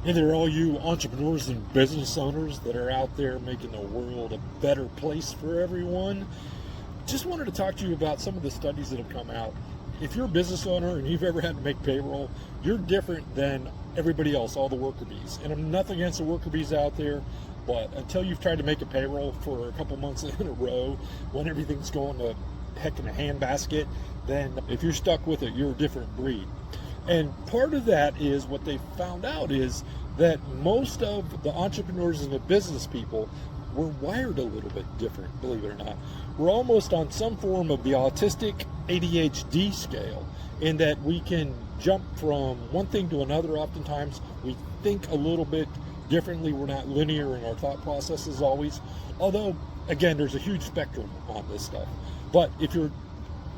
Hey there, all you entrepreneurs and business owners that are out there making the world a better place for everyone. Just wanted to talk to you about some of the studies that have come out. If you're a business owner and you've ever had to make payroll, you're different than everybody else, all the worker bees. And I'm nothing against the worker bees out there, but until you've tried to make a payroll for a couple months in a row, when everything's going to heck in a handbasket, then if you're stuck with it, you're a different breed. And part of that is what they found out is that most of the entrepreneurs and the business people were wired a little bit different, believe it or not. We're almost on some form of the autistic ADHD scale, in that we can jump from one thing to another oftentimes. We think a little bit differently. We're not linear in our thought processes always. Although, again, there's a huge spectrum on this stuff. But if you're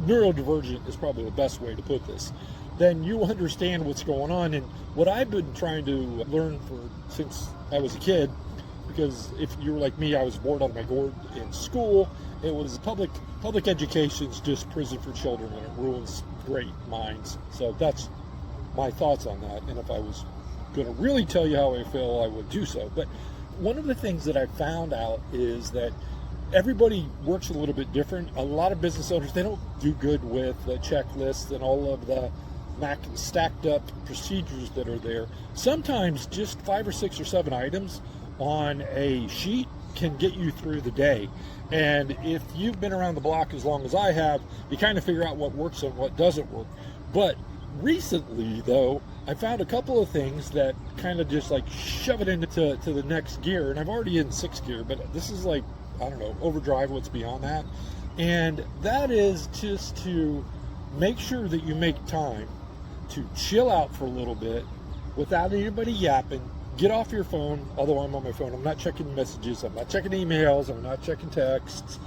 neurodivergent is probably the best way to put this, then you understand what's going on. And what I've been trying to learn since I was a kid, because if you were like me, I was bored out of my gourd in school. It was public education's just prison for children, and it ruins great minds. So that's my thoughts on that. And if I was going to really tell you how I feel, I would do so. But one of the things that I found out is that everybody works a little bit different. A lot of business owners, they don't do good with the checklists and all of the stacked up procedures that are there. Sometimes just 5 or 6 or 7 items on a sheet can get you through the day. And if you've been around the block as long as I have, you kind of figure out what works and what doesn't work. But recently, though, I found a couple of things that kind of just like shove it into the next gear. And I'm already in 6th gear, but this is like, I don't know, overdrive what's beyond that. And that is just to make sure that you make time to chill out for a little bit without anybody yapping. Get off your phone. Although I'm on my phone, I'm not checking messages, I'm not checking emails, I'm not checking texts.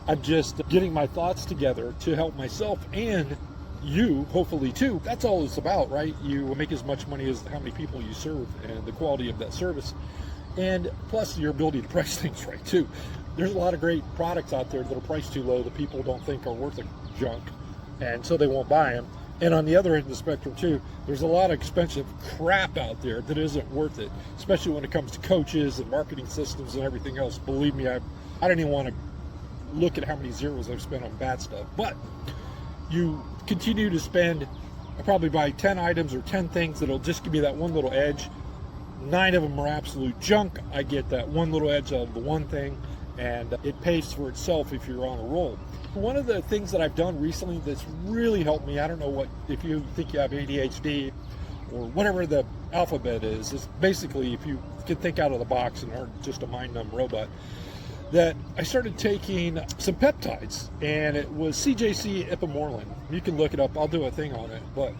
I'm just getting my thoughts together to help myself and you, hopefully, too. That's all it's about, right? You make as much money as how many people you serve and the quality of that service. And plus your ability to price things right, too. There's a lot of great products out there that are priced too low that people don't think are worth a junk, and so they won't buy them. And on the other end of the spectrum, too, there's a lot of expensive crap out there that isn't worth it, especially when it comes to coaches and marketing systems and everything else. Believe me, I don't even want to look at how many zeros I've spent on bad stuff. But you continue to spend, I probably buy 10 items or 10 things that'll just give me that one little edge. 9 of them are absolute junk. I get that one little edge out of the one thing, and it pays for itself if you're on a roll. One of the things that I've done recently that's really helped me, I don't know what, if you think you have ADHD or whatever the alphabet is basically if you can think out of the box and aren't just a mind-numb robot, that I started taking some peptides, and it was CJC ipamorelin. You can look it up, I'll do a thing on it, but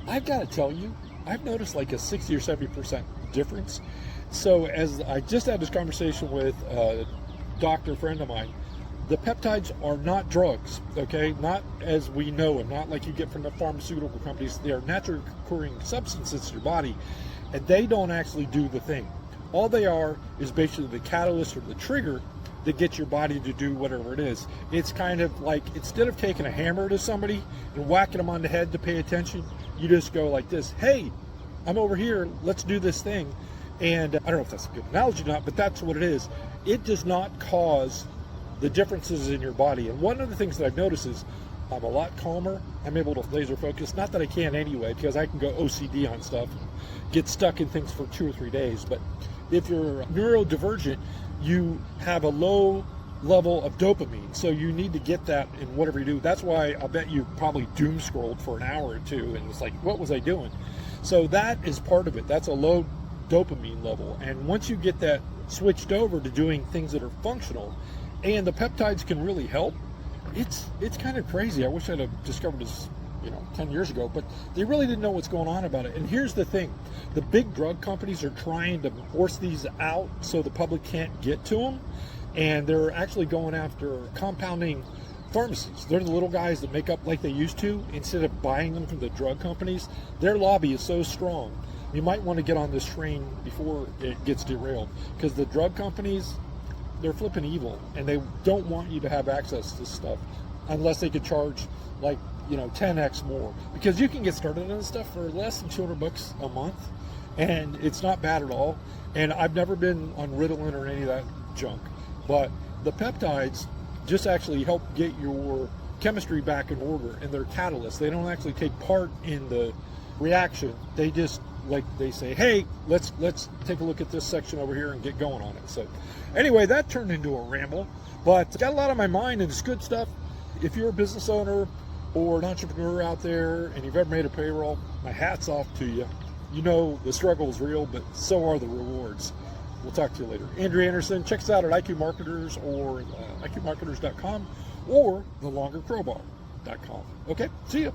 I've got to tell you, I've noticed like a 60 or 70% difference. So as I just had this conversation with a doctor friend of mine, the peptides are not drugs, okay? Not as we know them, not like you get from the pharmaceutical companies. They are naturally occurring substances in your body, and they don't actually do the thing. All they are is basically the catalyst or the trigger that gets your body to do whatever it is. It's kind of like, instead of taking a hammer to somebody and whacking them on the head to pay attention, you just go like this: hey, I'm over here, let's do this thing. And I don't know if that's a good analogy or not, but that's what it is. It does not cause the differences in your body. And one of the things that I've noticed is I'm a lot calmer. I'm able to laser focus. Not that I can anyway, because I can go OCD on stuff and get stuck in things for 2 or 3 days. But if you're neurodivergent, you have a low level of dopamine. So you need to get that in whatever you do. That's why I bet you probably doom scrolled for an hour or two and it's like, what was I doing? So that is part of it. That's a low dopamine level. And once you get that switched over to doing things that are functional, and the peptides can really help, it's kind of crazy. I wish I'd have discovered this 10 years ago, but they really didn't know what's going on about it. And here's the thing: the big drug companies are trying to force these out so the public can't get to them, and they're actually going after compounding pharmacies. They're the little guys that make up like they used to instead of buying them from the drug companies. Their lobby is so strong. You might want to get on this train before it gets derailed, because the drug companies, they're flipping evil, and they don't want you to have access to stuff unless they could charge like 10x more, because you can get started on this stuff for less than $200 a month, and it's not bad at all. And I've never been on Ritalin or any of that junk, but the peptides just actually help get your chemistry back in order, and they're catalysts. They don't actually take part in the reaction. They just, like they say, hey, let's take a look at this section over here and get going on it. So anyway, that turned into a ramble, but got a lot on my mind, and it's good stuff. If you're a business owner or an entrepreneur out there and you've ever made a payroll, my hat's off to you. You know the struggle is real, but so are the rewards. We'll talk to you later. Andrew Anderson, check us out at IQ Marketers or IQmarketers.com or thelongercrowbar.com. Okay, see you.